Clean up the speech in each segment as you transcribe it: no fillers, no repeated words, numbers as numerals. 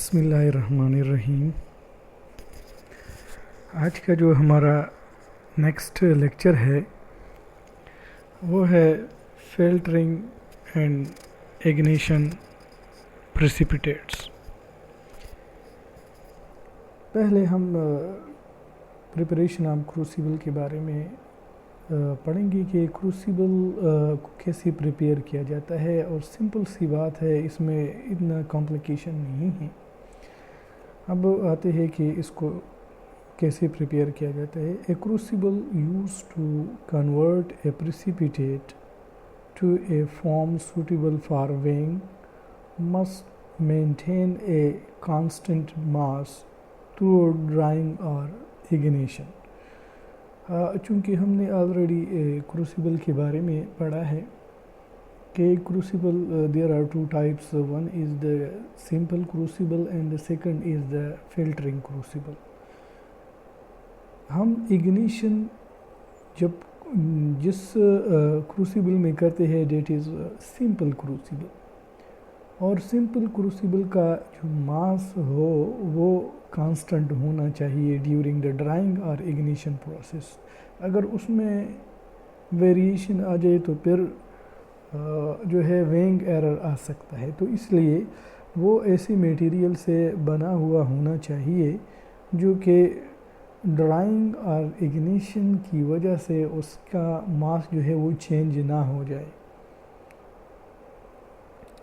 بسم اللہ الرحمن الرحیم۔ آج کا جو ہمارا نیکسٹ لیکچر ہے وہ ہے فلٹرنگ اینڈ ایگنیشن پریسیپیٹیٹس۔ پہلے ہم پریپریشن آف کروسیبل کے بارے میں پڑھیں گے کہ کروسیبل کو کیسے پریپیئر کیا جاتا ہے، اور سمپل سی بات ہے، اس میں اتنا کمپلیکیشن نہیں ہے۔ اب آتے ہیں کہ اس کو کیسے پریپیئر کیا جاتا ہے۔ A crucible use to convert a precipitate to a form suitable for weighing must maintain a constant mass through drying اور ایگنیشن۔ چونکہ ہم نے آلریڈی کروسیبل کے بارے میں پڑھا ہے کہ crucible there are two types, one is the simple crucible and the second is the filtering crucible. ہم ایگنیشن جس کروسیبل میں کرتے ہیں دیٹ از سمپل کروسیبل، اور سمپل کروسیبل کا جو ماس ہو وہ کانسٹنٹ ہونا چاہیے ڈیورنگ دا ڈرائنگ اور ایگنیشن پروسیس۔ اگر اس میں ویریشن آ جائے تو پھر جو ہے وینگ ایرر آ سکتا ہے، تو اس لیے وہ ایسی میٹیریل سے بنا ہوا ہونا چاہیے جو کہ ڈرائنگ اور ایگنیشن کی وجہ سے اس کا ماس جو ہے وہ چینج نہ ہو جائے۔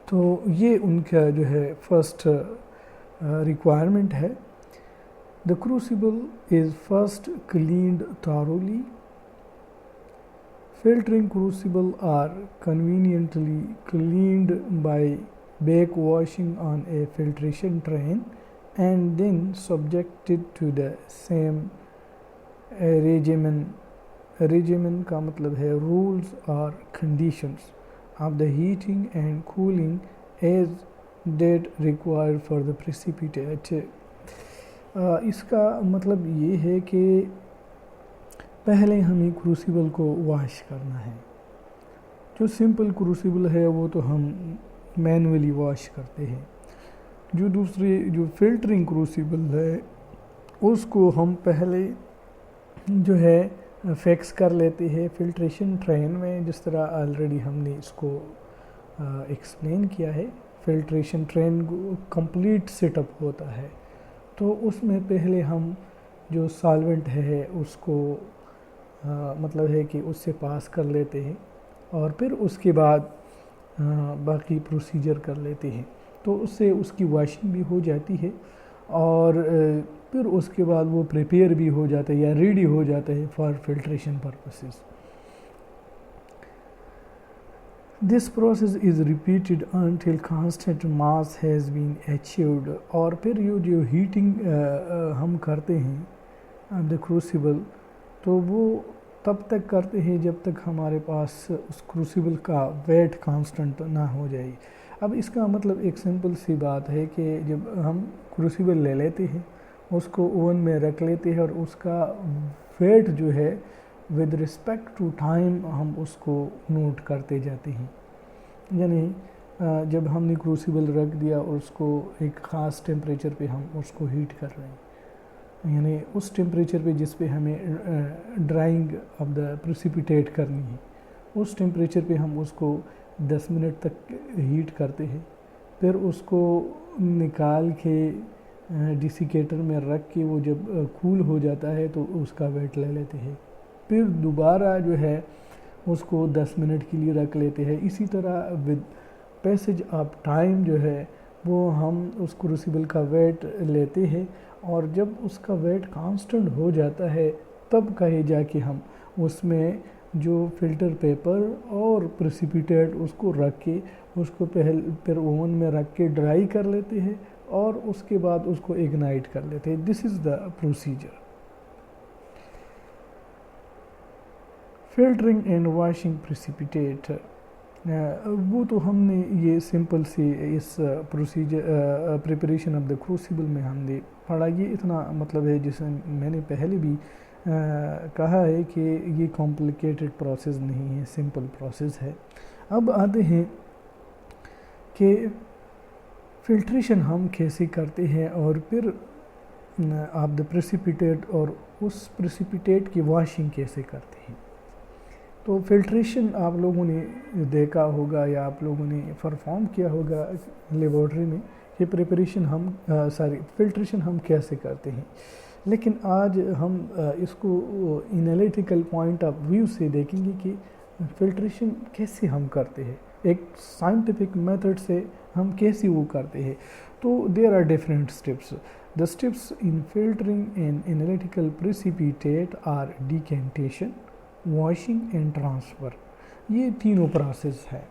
تو یہ ان کا جو ہے فرسٹ ریکوائرمنٹ ہے۔ The crucible is first cleaned thoroughly. Filtering crucible are conveniently cleaned by backwashing on a filtration train and then subjected to the same regimen کا مطلب ہے rules or conditions of the heating and cooling as that required for the precipitate۔ اس کا مطلب یہ ہے کہ پہلے ہمیں کروسیبل کو واش کرنا ہے۔ جو سمپل کروسیبل ہے وہ تو ہم مینولی واش کرتے ہیں، جو فلٹرنگ کروسیبل ہے اس کو ہم پہلے جو ہے فکس کر لیتے ہیں فلٹریشن ٹرین میں، جس طرح آلریڈی ہم نے اس کو ایکسپلین کیا ہے۔ Filtration train complete set up ہوتا ہے، تو اس میں پہلے ہم جو سالونٹ ہے اس کو مطلب ہے کہ اس سے پاس کر لیتے ہیں، اور پھر اس کے بعد باقی پروسیجر کر لیتے ہیں، تو اس سے اس کی واشنگ بھی ہو جاتی ہے، اور پھر اس کے بعد وہ پریپیئر بھی ہو جاتا ہے یا ریڈی ہو جاتا ہے for filtration purposes. This process is repeated until constant mass has been achieved۔ اور پھر یہ جو ہیٹنگ ہم کرتے ہیں the crucible، تو وہ تب تک کرتے ہیں جب تک ہمارے پاس اس کروسیبل کا ویٹ کانسٹنٹ نہ ہو جائے۔ اب اس کا مطلب ایک سمپل سی بات ہے کہ جب ہم کروسیبل لے لیتے ہیں، اس کو اوون میں رکھ لیتے ہیں، اور اس کا ویٹ جو ہے ود رسپیکٹ ٹو ٹائم ہم اس کو نوٹ کرتے جاتے ہیں۔ یعنی جب ہم نے کروسیبل رکھ دیا اور اس کو ایک خاص ٹیمپریچر پہ ہم اس کو ہیٹ کر رہے ہیں، یعنی اس ٹیمپریچر پہ جس پہ ہمیں ڈرائنگ آف دا پریسیپیٹیٹ کرنی ہے، اس ٹیمپریچر پہ ہم اس کو 10 منٹ تک ہیٹ کرتے ہیں، پھر اس کو نکال کے ڈیسیکیٹر میں رکھ کے وہ جب کول ہو جاتا ہے تو اس کا ویٹ لے لیتے ہیں، پھر دوبارہ جو ہے اس کو 10 منٹ کے لیے رکھ لیتے ہیں۔ اسی طرح ود پیسج آف ٹائم جو ہے وہ ہم اس کروسیبل کا ویٹ لیتے ہیں، اور جب اس کا ویٹ کانسٹنٹ ہو جاتا ہے تب کہیں جا کے ہم اس میں جو فلٹر پیپر اور پریسیپیٹیٹ اس کو رکھ کے اس کو پھر اوون میں رکھ کے ڈرائی کر لیتے ہیں، اور اس کے بعد اس کو اگنائٹ کر لیتے ہیں۔ This is the procedure. Filtering and washing precipitate, وہ تو ہم نے یہ سمپل سی اس procedure preparation of the crucible میں ہم نے پڑھا۔ یہ اتنا مطلب ہے جسے میں نے پہلے بھی کہا ہے کہ یہ کمپلیکیٹڈ پروسیس نہیں ہے، سمپل پروسیس ہے۔ اب آتے ہیں کہ فلٹریشن ہم کیسے کرتے ہیں اور پھر آپ دا پریسیپیٹیٹ اور اس پریسیپیٹیٹ کی واشنگ کیسے کرتے ہیں. تو فلٹریشن آپ لوگوں نے دیکھا ہوگا یا آپ لوگوں نے پرفارم کیا ہوگا لیبارٹری میں کہ فلٹریشن ہم کیسے کرتے ہیں. لیکن آج ہم اس کو انالیٹیکل پوائنٹ آف ویو سے دیکھیں گے کہ فلٹریشن کیسے ہم کرتے ہیں, ایک سائنٹیفک میتھڈ سے ہم کیسے وہ کرتے ہیں. تو there are different steps. The steps in filtering an analytical precipitate are decantation, washing and transfer. یہ تینوں پروسیس ہے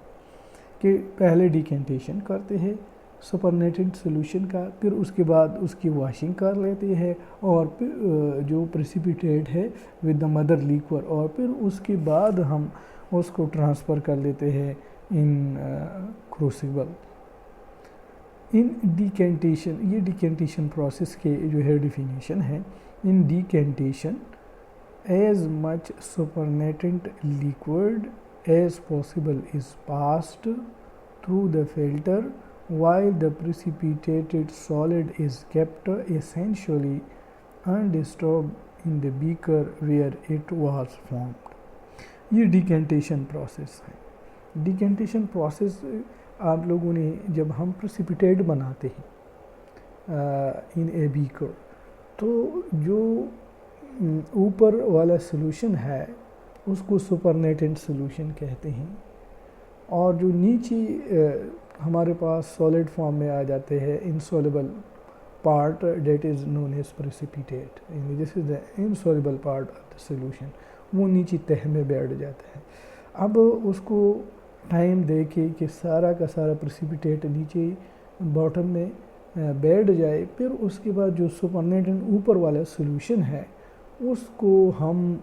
کہ پہلے ڈیکینٹیشن کرتے ہیں سپرنیٹڈ سولوشن کا, پھر اس کے بعد اس کی واشنگ کر لیتے ہیں اور پھر جو پریسیپیٹیٹ ہے ود دا مدر لیکور, اور پھر اس کے بعد ہم اس کو ٹرانسفر کر لیتے ہیں ان کروسیبل. ان ڈیکینٹیشن, یہ ڈیکینٹیشن پروسیس کے جو ہے ڈیفینیشن ہے. In decantation as much supernatant liquid as possible is passed through the filter while the precipitated solid is kept essentially undisturbed in the beaker where it was formed. یہ decantation process ہے. ڈیکینٹیشن process آپ لوگوں نے جب ہم precipitate بناتے ہیں ان اے baker, تو جو اوپر والا سولوشن ہے اس کو سپرنیٹنٹ سولوشن کہتے ہیں, اور جو نیچے ہمارے پاس سالڈ فارم میں آ جاتے ہیں insoluble part that is known as precipitate, this is the insoluble part of the solution, وہ نیچے تہہ میں بیٹھ جاتا ہے. اب اس کو ٹائم دے کے کہ سارا کا سارا پریسیپیٹیٹ نیچے باٹم میں بیٹھ جائے, پھر اس کے بعد جو سپرنیٹنٹ اوپر والا سولوشن ہے اس کو ہم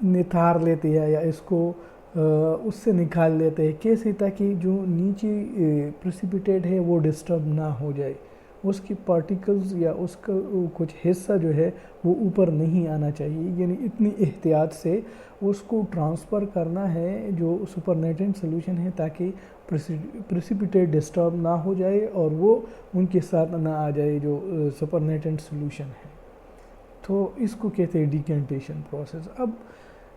نتار لیتے ہیں یا اس کو اس سے نکال لیتے ہیں. کیسے؟ تاکہ جو نیچے پریسیپیٹیٹ ہے وہ ڈسٹرب نہ ہو جائے, اس کی پارٹیکلز یا اس کا کچھ حصہ جو ہے وہ اوپر نہیں آنا چاہیے. یعنی اتنی احتیاط سے اس کو ٹرانسفر کرنا ہے جو سپرنیٹنٹ سولوشن ہے, تاکہ پریسیپیٹیٹ ڈسٹرب نہ ہو جائے اور وہ ان کے ساتھ نہ آ جائے جو سپرنیٹنٹ سولوشن ہے. تو اس کو کہتے ہیں ڈیکینٹیشن پروسیس. اب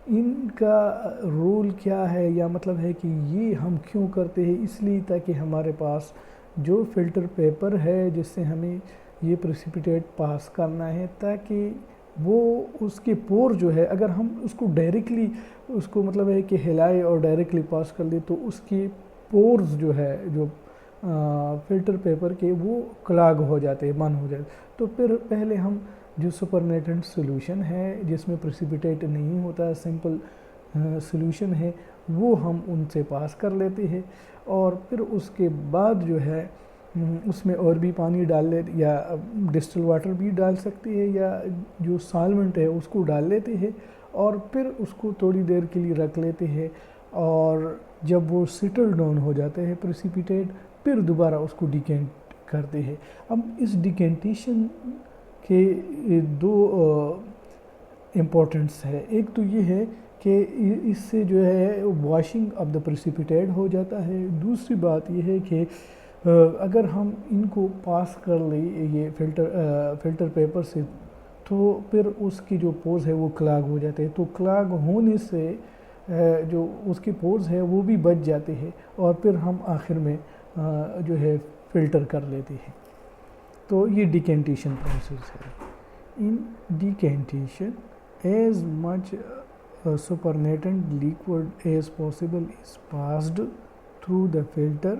ان کا رول کیا ہے, یا مطلب ہے کہ یہ ہم کیوں کرتے ہیں؟ اس لیے تاکہ ہمارے پاس جو فلٹر پیپر ہے جس سے ہمیں یہ پریسیپیٹیٹ پاس کرنا ہے, تاکہ وہ اس کے پور جو ہے اگر ہم اس کو ڈائریکٹلی اس کو مطلب ہے کہ ہلائے اور ڈائریکٹلی پاس کر دے تو اس کی پورز جو ہے جو فلٹر پیپر کے وہ کلاگ ہو جاتے ہیں, بند ہو جاتے. تو پھر پہلے ہم جو سپرنیٹنٹ سولوشن ہے جس میں پریسیپیٹیٹ نہیں ہوتا, سمپل سولوشن ہے, وہ ہم ان سے پاس کر لیتے ہیں, اور پھر اس کے بعد جو ہے اس میں اور بھی پانی ڈال لیتے یا ڈسٹل واٹر بھی ڈال سکتے ہیں یا جو سالمنٹ ہے اس کو ڈال لیتے ہیں, اور پھر اس کو تھوڑی دیر کے لیے رکھ لیتے ہیں, اور جب وہ سیٹل ڈاؤن ہو جاتے ہیں پریسیپیٹیٹ پھر دوبارہ اس کو ڈیکینٹ کرتے ہیں. اب اس ڈیکینٹیشن کے دو امپورٹنس ہے. ایک تو یہ ہے کہ اس سے جو ہے واشنگ آف دا پریسیپیٹیٹ ہو جاتا ہے. دوسری بات یہ ہے کہ اگر ہم ان کو پاس کر لیں یہ فلٹر پیپر سے, تو پھر اس کی جو پورز ہے وہ کلاگ ہو جاتے ہیں. تو کلاگ ہونے سے جو اس کے پورز ہے وہ بھی بچ جاتے ہیں, اور پھر ہم آخر میں جو ہے فلٹر کر لیتے ہیں. تو یہ ڈیکینٹیشن پروسیس ہے. In decantation as much supernatant liquid as possible is passed through the filter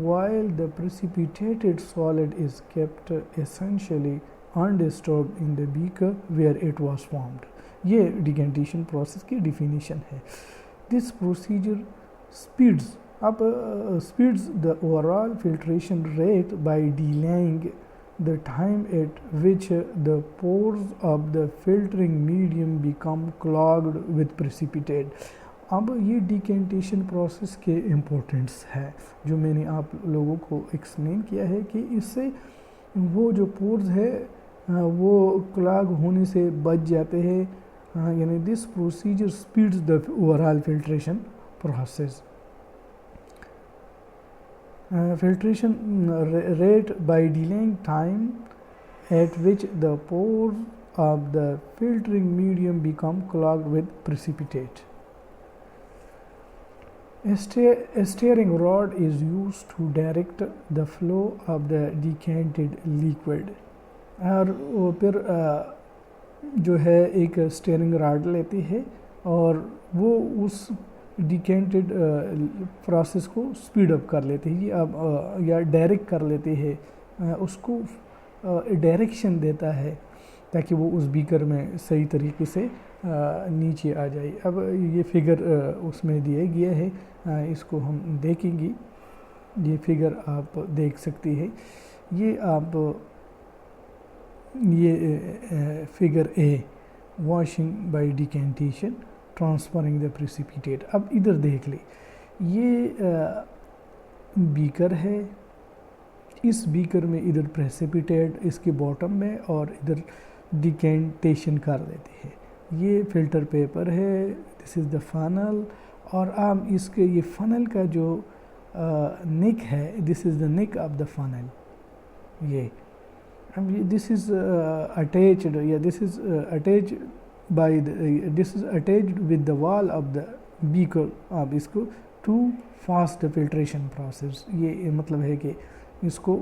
while the precipitated solid is kept essentially undisturbed in the beaker where it was formed. یہ decantation process کی definition ہے. This procedure speeds the overall filtration rate by delaying the time at which the pores of the filtering medium become clogged with precipitate. اب یہ decantation process کے importance ہے جو میں نے آپ لوگوں کو ایکسپلین کیا ہے کہ اس سے وہ جو پورز ہے وہ کلاگ ہونے سے بچ جاتے ہیں. یعنی this procedure اسپیڈز the over all filtration process. filtration rate by delaying time at which the pores of the filtering medium become clogged with precipitate. A stirring rod is used to direct the flow of the decanted liquid. اور پھر جو ہے ایک steering rod لیتے ہیں اور وہ اس ڈیکینٹڈ process کو سپیڈ اپ کر لیتے ہیں یا ڈائریکٹ کر لیتے ہیں، اس کو ڈائریکشن دیتا ہے تاکہ وہ اس بیکر میں صحیح طریقے سے نیچے آ جائے. اب یہ فگر اس میں دیا گیا ہے، اس کو ہم دیکھیں گے. یہ فگر آپ دیکھ سکتے ہیں. یہ آپ یہ figure a washing by decantation transferring the precipitate. اب ادھر دیکھ لیں، یہ بیکر ہے، اس بیکر میں ادھر پریسیپیٹیٹ اس کے باٹم میں اور ادھر ڈیکینٹیشن کر دیتے ہیں. یہ فلٹر پیپر ہے، دس از دا فنل، اور آپ اس کے یہ فنل کا جو نک ہے، دس از دا نک آف دا فنل. یہ this is attached, this is attached by this is attached with the wall of the beaker. آپ اس کو to fast filtration process، یہ مطلب ہے کہ اس کو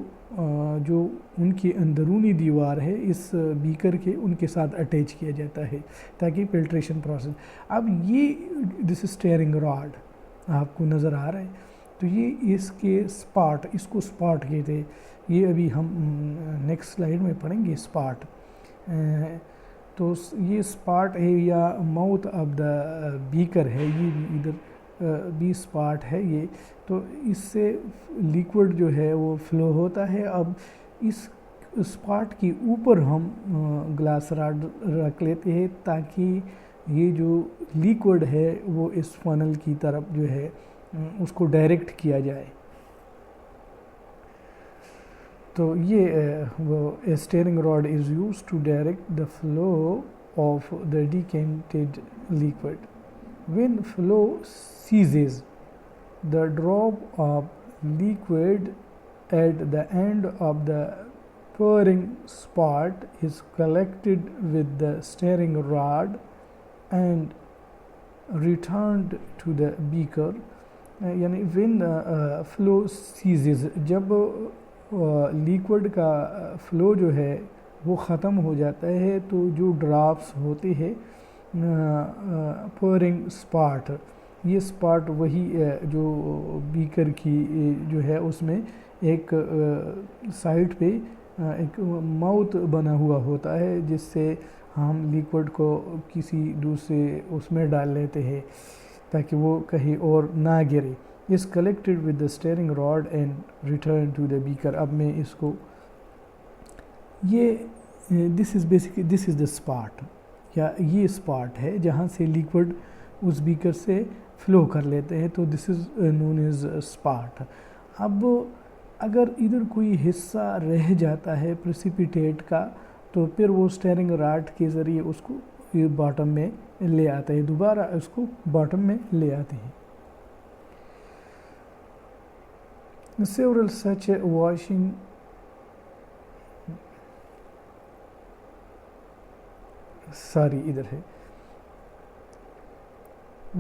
جو ان کی اندرونی دیوار ہے اس بیکر کے ان کے ساتھ اٹیچ کیا جاتا ہے تاکہ فلٹریشن پروسیس. اب یہ دس اسٹیئرنگ راڈ آپ کو نظر آ رہا ہے، تو یہ اس کے اسپاٹ، اس کو اسپاٹ کہتے ہیں. یہ ابھی ہم نیکسٹ سلائیڈ میں پڑھیں گے اسپاٹ. تو یہ اسپاٹ ہے یا ماؤتھ آف دا بیکر ہے، یہ بھی ادھر بھی اسپاٹ ہے. یہ تو اس سے لیکوڈ جو ہے وہ فلو ہوتا ہے. اب اس اسپاٹ کے اوپر ہم گلاس راڈ رکھ لیتے ہیں تاکہ یہ جو لیکوڈ ہے وہ اس فنل کی طرف جو ہے اس کو ڈائریکٹ کیا جائے. تو یہ وہ stirring rod is use to direct the flow of the decanted liquid. When flow ceases the drop of liquid at the end of the pouring spot is collected with the stirring rod and returned to the beaker. یعنی when flow ceases، جب liquid کا flu جو ہے وہ ختم ہو جاتا ہے تو جو ڈراپس ہوتے ہیں پورنگ اسپاٹ، یہ اسپاٹ وہی جو بیکر کی جو ہے اس میں ایک سائڈ پہ ایک ماؤتھ بنا ہوا ہوتا ہے جس سے ہم لیکوڈ کو کسی دوسرے اس میں ڈال لیتے ہیں تاکہ وہ کہیں اور نہ گرے. is collected with the stirring rod and returned to the beaker. اب میں اس کو یہ this is the spot، یا یہ اسپاٹ ہے جہاں سے لیکوڈ اس بیکر سے فلو کر لیتے ہیں، تو دس از نون ایز اسپاٹ. اب اگر ادھر کوئی حصہ رہ جاتا ہے پریسیپیٹیٹ کا تو پھر وہ اسٹیئرنگ راڈ کے ذریعے اس کو باٹم میں لے آتے ہیں، دوبارہ اس کو باٹم میں لے آتے ہیں. Several such washing ادھر ہے.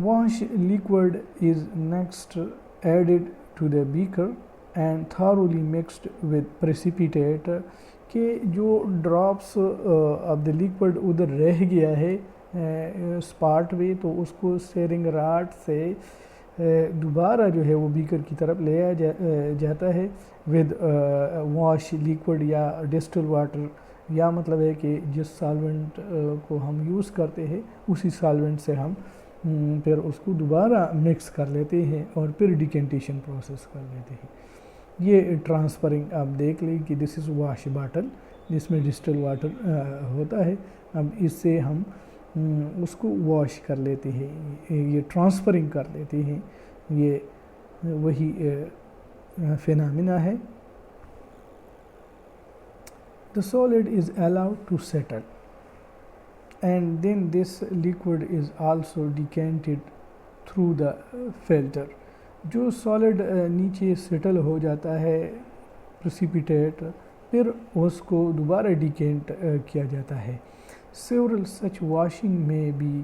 Wash liquid is next added to the beaker and thoroughly mixed with precipitate. کہ جو ڈراپس آف دا لیکوڈ ادھر رہ گیا ہے اسپاٹ میں، تو اس کو اسٹیئرنگ راڈ سے دوبارہ جو ہے وہ بیکر کی طرف لے جاتا ہے ود واش لیکوڈ یا ڈسٹل واٹر، یا مطلب ہے کہ جس سالوینٹ کو ہم یوز کرتے ہیں اسی سالوینٹ سے ہم پھر اس کو دوبارہ مکس کر لیتے ہیں اور پھر ڈیکینٹیشن پروسیس کر لیتے ہیں. یہ ٹرانسفرنگ آپ دیکھ لیں کہ دس از واش باٹل جس میں ڈسٹل واٹر ہوتا ہے. اب اس سے ہم اس کو واش کر لیتے ہیں، یہ ٹرانسفرنگ کر لیتے ہیں. یہ وہی فینامنا ہے. The solid is allowed to settle and then this liquid is also decanted through the filter. جو سالڈ نیچے سیٹل ہو جاتا ہے پریسیپیٹیٹ، پھر اس کو دوبارہ ڈیکینٹ کیا جاتا ہے. Several such washing may be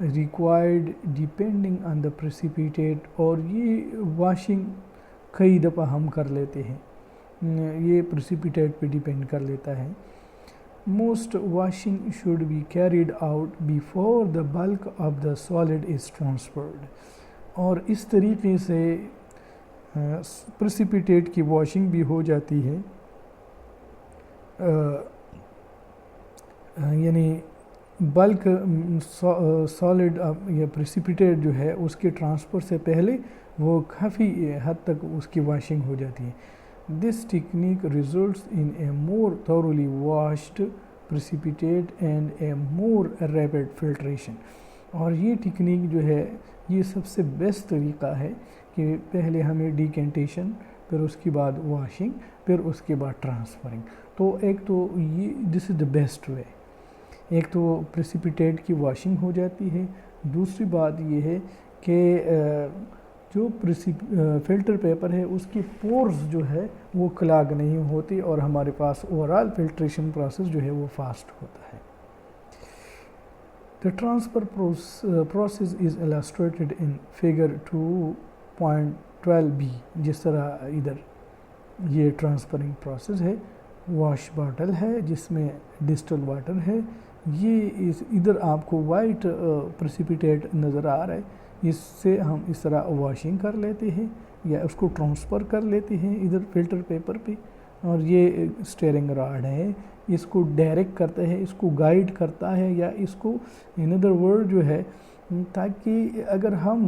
required depending on the precipitate. اور یہ واشنگ کئی دفعہ ہم کر لیتے ہیں، یہ پریسیپیٹیٹ پہ ڈیپینڈ کر لیتا ہے. Most washing should be carried out before the bulk of the solid is transferred. اور اس طریقے سے پریسیپیٹیٹ کی واشنگ بھی ہو جاتی ہے، یعنی بلک سالڈ یا پریسیپیٹیٹ جو ہے اس کے ٹرانسفر سے پہلے وہ کافی حد تک اس کی واشنگ ہو جاتی ہے. This technique results in a more thoroughly washed precipitate and a more rapid filtration. اور یہ ٹیکنیک جو ہے یہ سب سے بیسٹ طریقہ ہے کہ پہلے ہمیں ڈیکینٹیشن، پھر اس کے بعد واشنگ، پھر اس کے بعد ٹرانسفرنگ. تو ایک تو یہ this is the best way. ایک تو پریسیپیٹیٹ کی واشنگ ہو جاتی ہے، دوسری بات یہ ہے کہ جو فلٹر پیپر ہے اس کی پورز جو ہے وہ کلاگ نہیں ہوتی اور ہمارے پاس اوورال فلٹریشن پروسیس جو ہے وہ فاسٹ ہوتا ہے. The transfer process is illustrated in figure 2.12b. جس طرح ادھر یہ ٹرانسفرنگ پروسیس ہے، واش باٹل ہے جس میں ڈسٹل واٹر ہے، یہ ادھر آپ کو وائٹ پریسیپیٹیٹ نظر آ رہا ہے، اس سے ہم اس طرح واشنگ کر لیتے ہیں یا اس کو ٹرانسفر کر لیتے ہیں ادھر فلٹر پیپر پہ. اور یہ اسٹیئرنگ راڈ ہے، اس کو ڈائریکٹ کرتا ہے، اس کو گائیڈ کرتا ہے، یا اس کو ان ادر ورڈ جو ہے تاکہ اگر ہم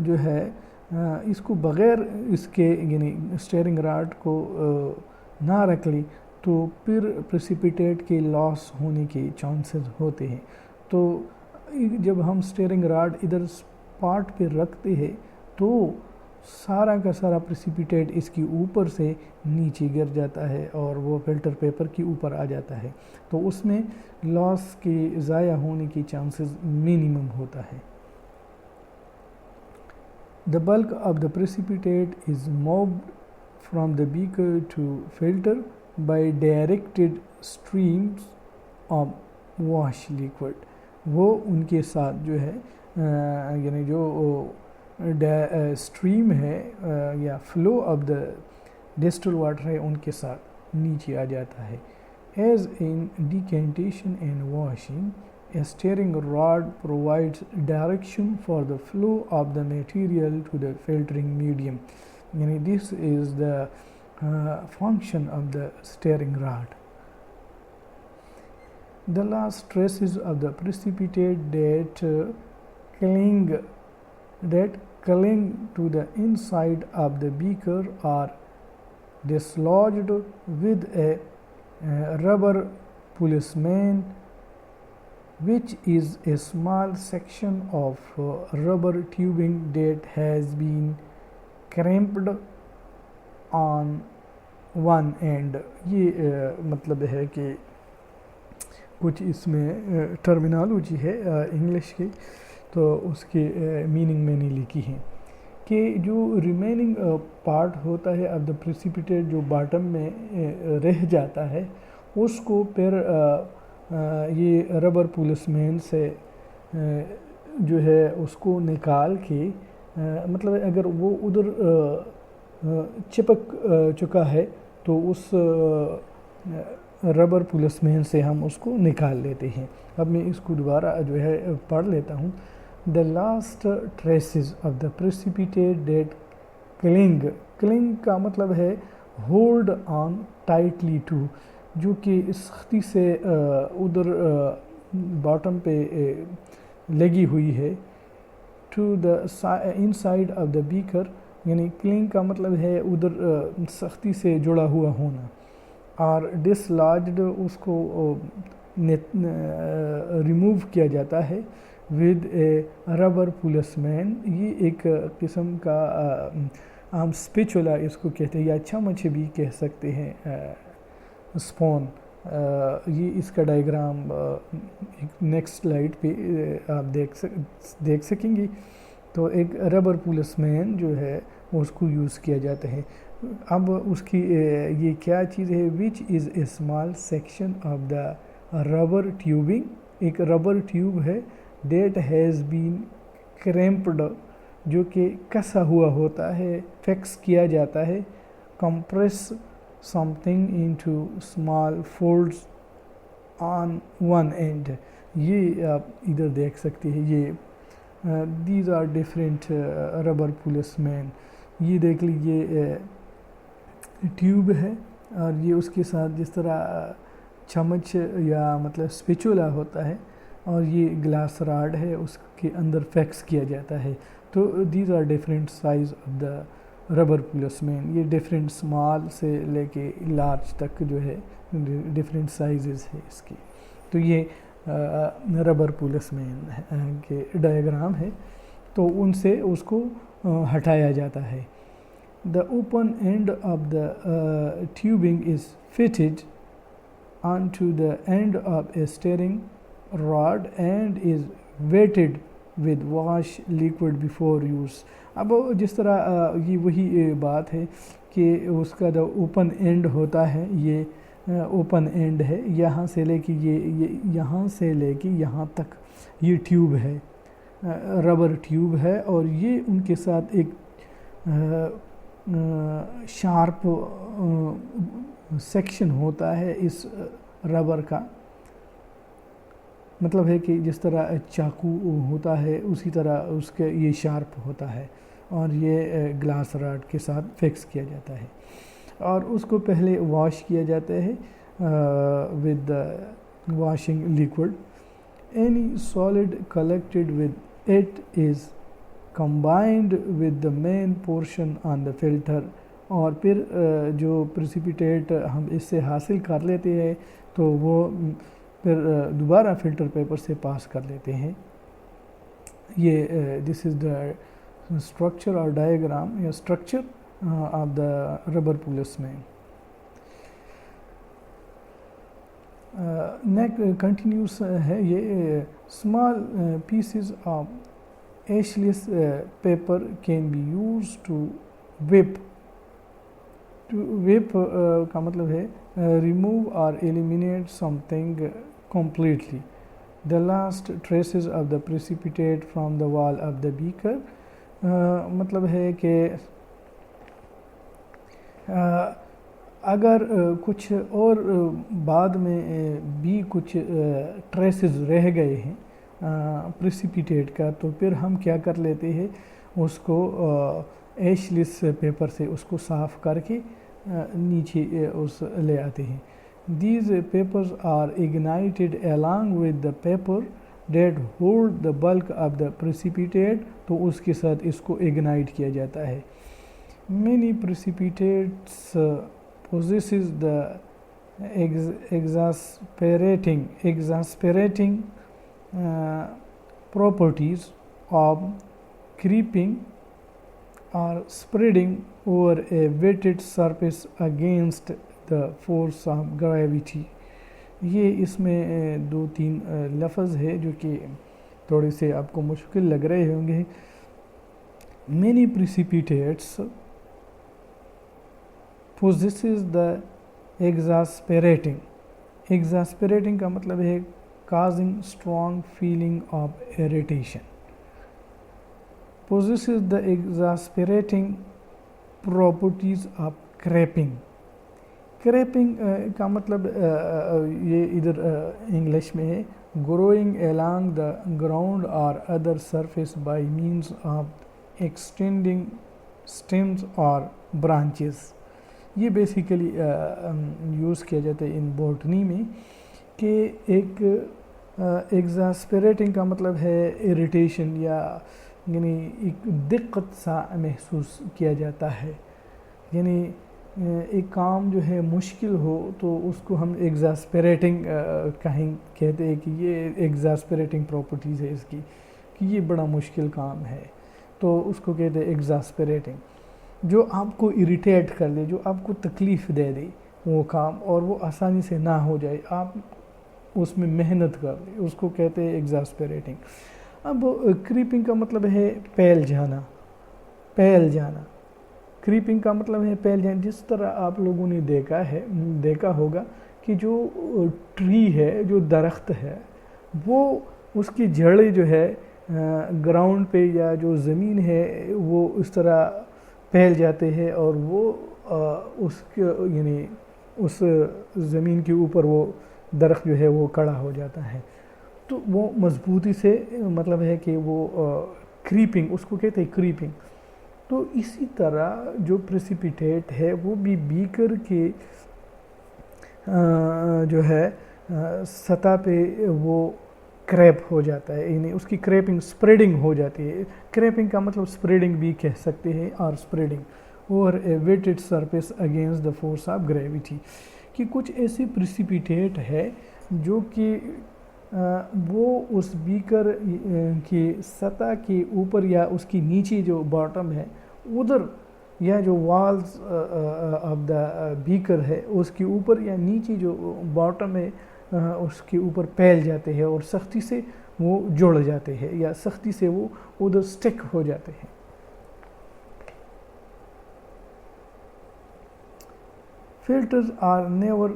جو ہے اس کو بغیر اس کے یعنی اسٹیئرنگ راڈ کو نہ رکھ لی تو پھر پریسیپیٹیٹ کے لاس ہونے کے چانسز ہوتے ہیں. تو جب ہم اسٹیئرنگ راڈ ادھر اسپاٹ پہ رکھتے ہیں تو سارا کا سارا پریسیپیٹیٹ اس کی اوپر سے نیچے گر جاتا ہے اور وہ فلٹر پیپر کے اوپر آ جاتا ہے، تو اس میں لاس کے ضائع ہونے کی چانسز منیمم ہوتا ہے. The bulk of the precipitate is moved from the beaker to filter by directed streams of wash liquid. وہ ان کے ساتھ جو ہے یعنی جو اسٹریم ہے یا flu of the distil water ہے ان کے ساتھ نیچے آ جاتا ہے. As in decantation and washing, a steering rod provides direction for the flow of the material to the filtering medium. یعنی this is the function of the steering rod. The last traces of the precipitate that cling to the inside of the beaker are dislodged with a rubber policeman, which is a small section of rubber tubing that has been crimped on one end. یہ مطلب ہے کہ کچھ اس میں terminology ہے English کی، تو اس کی میننگ میں نہیں لکھی ہے کہ جو ریمیننگ پارٹ ہوتا ہے اب دا پریسیپیٹیٹ جو باٹم میں رہ جاتا ہے اس کو پھر یہ ربر پولس مین سے جو ہے اس کو نکال کے مطلب اگر وہ ادھر چپک چکا ہے تو اس ربر پولس مین سے ہم اس کو نکال لیتے ہیں. اب میں اس کو دوبارہ جو ہے پڑھ لیتا ہوں. The last traces of the precipitate that cling کا مطلب ہے hold on tightly to، جو کہ سختی سے ادھر باٹم پہ لگی ہوئی ہے. to the inside of the beaker، یعنی cling کا مطلب ہے ادھر سختی سے جڑا ہوا ہونا، اور dislodged اس کو ریموو کیا جاتا ہے with a rubber policeman. یہ ایک قسم کا ہم اسپیچولا اس کو کہتے ہیں یا چمچ بھی کہہ سکتے ہیں، اسپون. یہ اس کا ڈائیگرام نیکسٹ سلائیڈ پہ آپ دیکھ سکیں گے تو ایک ربر پولس مین جو ہے اس کو یوز کیا جاتا ہے. اب اس کی یہ کیا چیز ہے؟ Which is a small section of the rubber tubing, ایک ربر ٹیوب ہے دیٹ ہیز بین کریمپڈ، جو کہ کسا ہوا ہوتا ہے، فکس کیا جاتا ہے. Compress something into small folds on one and, یہ آپ ادھر دیکھ سکتے ہیں. یہ these are different rubber policeman. یہ دیکھ لیجیے ٹیوب ہے اور یہ اس کے ساتھ جس طرح چمچ یا مطلب اسپیچولا ہوتا ہے، اور یہ گلاس راڈ ہے اس کے اندر فکس کیا جاتا ہے. تو these are different size of the rubber policeman. یہ ڈفرینٹ اسمال سے لے کے لارج تک جو ہے ڈفرینٹ سائزز ہے اس کی. تو یہ ربر پولس مین کے ڈائیگرام ہے، تو ان سے اس کو ہٹایا جاتا ہے. The open end of the tubing is fitted onto the end of a steering rod and is weighted with wash liquid before use. اب جس طرح یہ وہی بات ہے کہ اس کا جو اوپن اینڈ ہوتا ہے، یہ اوپن اینڈ ہے، یہاں سے لے کے یہاں سے لے کے یہاں تک یہ ٹیوب ہے، ربر ٹیوب ہے، اور یہ ان کے ساتھ ایک شارپ سیکشن ہوتا ہے اس ربر کا. مطلب ہے کہ جس طرح چاقو ہوتا ہے اسی طرح اس کے یہ شارپ ہوتا ہے، اور یہ گلاس راڈ کے ساتھ فکس کیا جاتا ہے، اور اس کو پہلے واش کیا جاتا ہے with washing liquid. Any solid collected with it is combined with the main portion on the filter. اور پھر جو پریسیپیٹیٹ ہم اس سے حاصل کر لیتے ہیں تو وہ پھر دوبارہ فلٹر پیپر سے پاس کر لیتے ہیں. یہ دس از دا اسٹرکچر اور ڈائیگرام یا structure of the rubber policeman. Neck continuous ہے. یہ small pieces of ashless paper can be use to wipe. Wipe کا مطلب ہے ریموو اور eliminate something completely. The last traces of the precipitate from the wall of the baker. مطلب ہے کہ اگر کچھ اور بعد میں بھی کچھ ٹریسز رہ گئے ہیں پریسیپیٹیٹ کا، تو پھر ہم کیا کر لیتے ہیں، اس کو ایش لیس پیپر سے اس کو صاف کر کے نیچے اس لے آتے ہیں. These papers are ignited along with the paper that hold the bulk of the precipitate. تو اس کے ساتھ اس کو اگنائٹ کیا جاتا ہے. Many precipitates possesses the exasperating properties of creeping or spreading over a wetted surface against the force of gravity. یہ اس میں دو تین لفظ ہے جو کہ تھوڑے سے آپ کو مشکل لگ رہے ہوں گے. Many precipitates possesses the exasperating. Exasperating کا مطلب ہے causing strong feeling of irritation. Possesses the exasperating properties of creping. Creping کا مطلب یہ ادھر انگلش میں ہے growing along the ground or other surface by means of extending stems or branches. یہ بیسیکلی یوز کیا جاتا ہے ان بوٹنی میں کہ ایک ایگزاسپریٹنگ کا مطلب ہے اریٹیشن یا یعنی ایک دقت سا محسوس کیا جاتا ہے. یعنی ایک کام جو ہے مشکل ہو تو اس کو ہم ایگزاسپریٹنگ کہتے ہیں کہ یہ ایگزاسپریٹنگ پراپرٹیز ہے اس کی کہ یہ بڑا مشکل کام ہے تو اس کو کہتے ہیں ایگزاسپریٹنگ. جو آپ کو اریٹیٹ کر دے، جو آپ کو تکلیف دے دے وہ کام اور وہ آسانی سے نہ ہو جائے، آپ اس میں محنت کر دیں، اس کو کہتے ہیں ایگزاسپریٹنگ. اب کریپنگ کا مطلب ہے پھیل جانا، پھیل جانا، کریپنگ کا مطلب ہے پھیل جانا. جس طرح آپ لوگوں نے دیکھا ہوگا کہ جو ٹری ہے، جو درخت ہے، وہ اس کی جڑیں جو ہے گراؤنڈ پہ یا جو زمین ہے وہ اس طرح پھیل جاتے ہیں اور وہ اس کے یعنی اس زمین کے اوپر وہ درخت جو ہے وہ کھڑا ہو جاتا ہے. تو وہ مضبوطی سے مطلب ہے کہ وہ کریپنگ، اس کو کہتے ہیں کریپنگ. تو اسی طرح جو پریسیپیٹیٹ ہے وہ بھی بیکر کے جو ہے سطح پہ وہ کریپ ہو جاتا ہے، یعنی اس کی کریپنگ اسپریڈنگ ہو جاتی ہے. کریپنگ کا مطلب اسپریڈنگ بھی کہہ سکتے ہیں، اور spreading over a weighted surface against the force of gravity. کہ کچھ ایسی پریسیپیٹیٹ ہے جو کہ وہ اس بیکر کی سطح کے اوپر یا اس کی نیچے جو باٹم ہے ادھر، یا جو والز آف دا بیکر ہے اس کے اوپر یا نیچے جو باٹم ہے اس کے اوپر پھیل جاتے ہیں اور سختی سے وہ جڑ جاتے ہیں یا سختی سے وہ ادھر سٹک ہو جاتے ہیں. Filters are never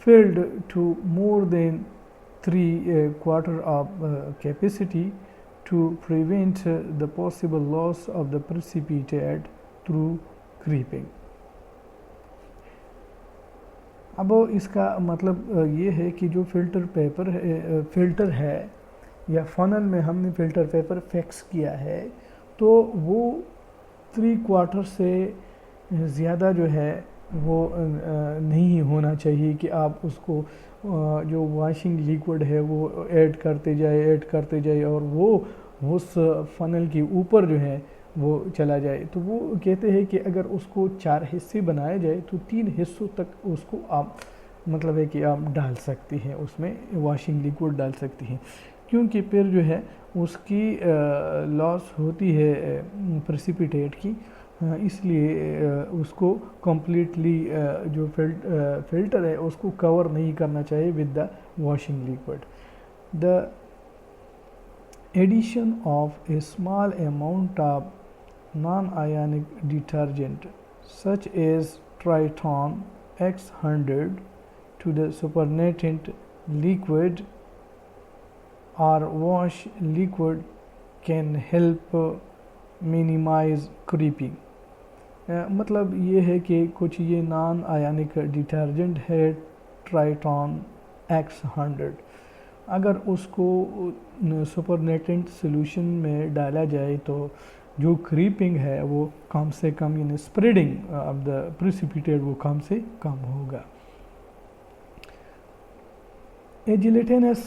filled to more than 3/4 of capacity to prevent the possible loss of the precipitate through creeping. اب اس کا مطلب یہ ہے کہ جو فلٹر ہے یا فنل میں ہم نے فلٹر پیپر فکس کیا ہے تو وہ 3/4 سے زیادہ جو ہے وہ نہیں ہونا چاہیے کہ آپ اس کو جو واشنگ لیکوڈ ہے وہ ایڈ کرتے جائے اور وہ اس فنل کے اوپر جو ہے وہ چلا جائے. تو وہ کہتے ہیں کہ اگر اس کو 4 حصے بنائے جائے تو 3 حصوں تک اس کو آپ مطلب ہے کہ آپ ڈال سکتے ہیں، اس میں واشنگ لیکوڈ ڈال سکتے ہیں، کیونکہ پھر جو ہے اس کی لاس ہوتی ہے پریسیپیٹیٹ کی. اس لیے اس کو کمپلیٹلی جو فلٹر ہے اس کو کور نہیں کرنا چاہیے with the washing liquid. The addition of a small amount of non-ionic detergent such as Triton X100 to the supernatant liquid or wash liquid can help minimize creeping. مطلب یہ ہے کہ کچھ یہ نان آیانک ڈیٹرجنٹ ہے ٹرائٹون X100، اگر اس کو سپرنیٹنٹ سولوشن میں ڈالا جائے تو جو کریپنگ ہے وہ کم سے کم، یعنی اسپریڈنگ آف دا پریسیپیٹیٹ وہ کم سے کم ہوگا. A gelatinous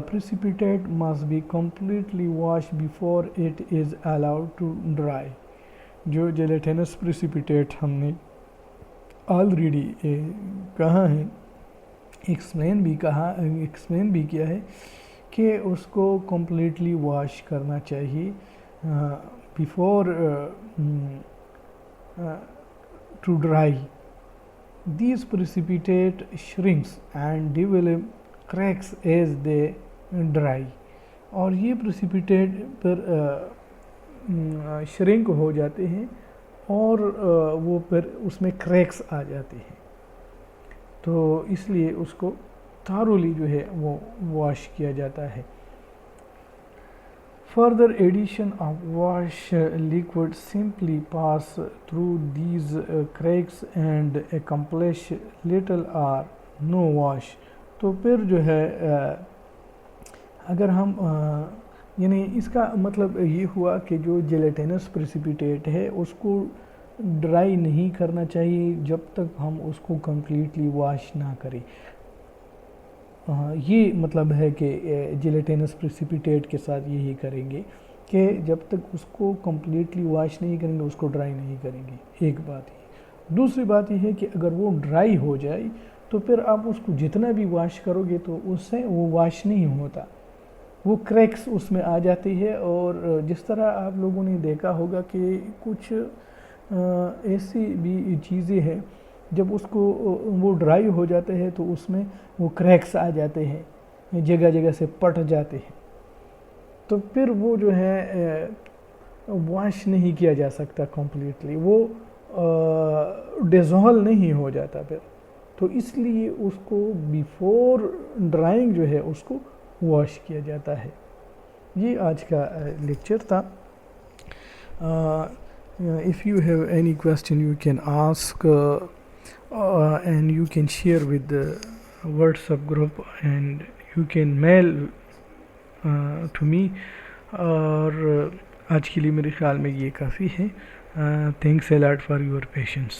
precipitate must be completely washed before it is allowed to dry. جو جیلیٹینس پریسیپیٹیٹ ہم نے آلریڈی کہا ہے، ایکسپلین بھی کیا ہے کہ اس کو کمپلیٹلی واش کرنا چاہیے before to dry. These precipitate shrinks and develop cracks as they dry. اور یہ پریسیپیٹیٹ پر شرنک ہو جاتے ہیں اور وہ پھر اس میں کریکس آ جاتے ہیں، تو اس لیے اس کو تھارولی جو ہے وہ واش کیا جاتا ہے. Further addition of wash liquid simply pass through these cracks and accomplish little or no wash. تو پھر جو ہے اگر ہم یعنی اس کا مطلب یہ ہوا کہ جو جیلیٹینس پریسیپیٹیٹ ہے اس کو ڈرائی نہیں کرنا چاہیے جب تک ہم اس کو کمپلیٹلی واش نہ کریں. یہ مطلب ہے کہ جیلیٹینس پریسیپیٹیٹ کے ساتھ یہی کریں گے کہ جب تک اس کو کمپلیٹلی واش نہیں کریں گے اس کو ڈرائی نہیں کریں گے. ایک بات یہ، دوسری بات یہ ہے کہ اگر وہ ڈرائی ہو جائے تو پھر آپ اس کو جتنا بھی واش کرو گے تو اس سے وہ واش نہیں ہوتا، وہ کریکس اس میں آ جاتی ہے. اور جس طرح آپ لوگوں نے دیکھا ہوگا کہ کچھ ایسی بھی چیزیں ہیں جب اس کو وہ ڈرائی ہو جاتے ہیں تو اس میں وہ کریکس آ جاتے ہیں، جگہ جگہ سے پٹ جاتے ہیں، تو پھر وہ جو ہے واش نہیں کیا جا سکتا کمپلیٹلی، وہ ڈیزول نہیں ہو جاتا پھر، تو اس لیے اس کو بیفور ڈرائنگ جو ہے اس کو واش کیا جاتا ہے۔ یہ آج کا لیکچر تھا۔ If you have any question you can ask and you can share with the WhatsApp group and you can mail to me، اور آج کے لیے میرے خیال میں یہ کافی ہے۔ Thanks a lot for your patience.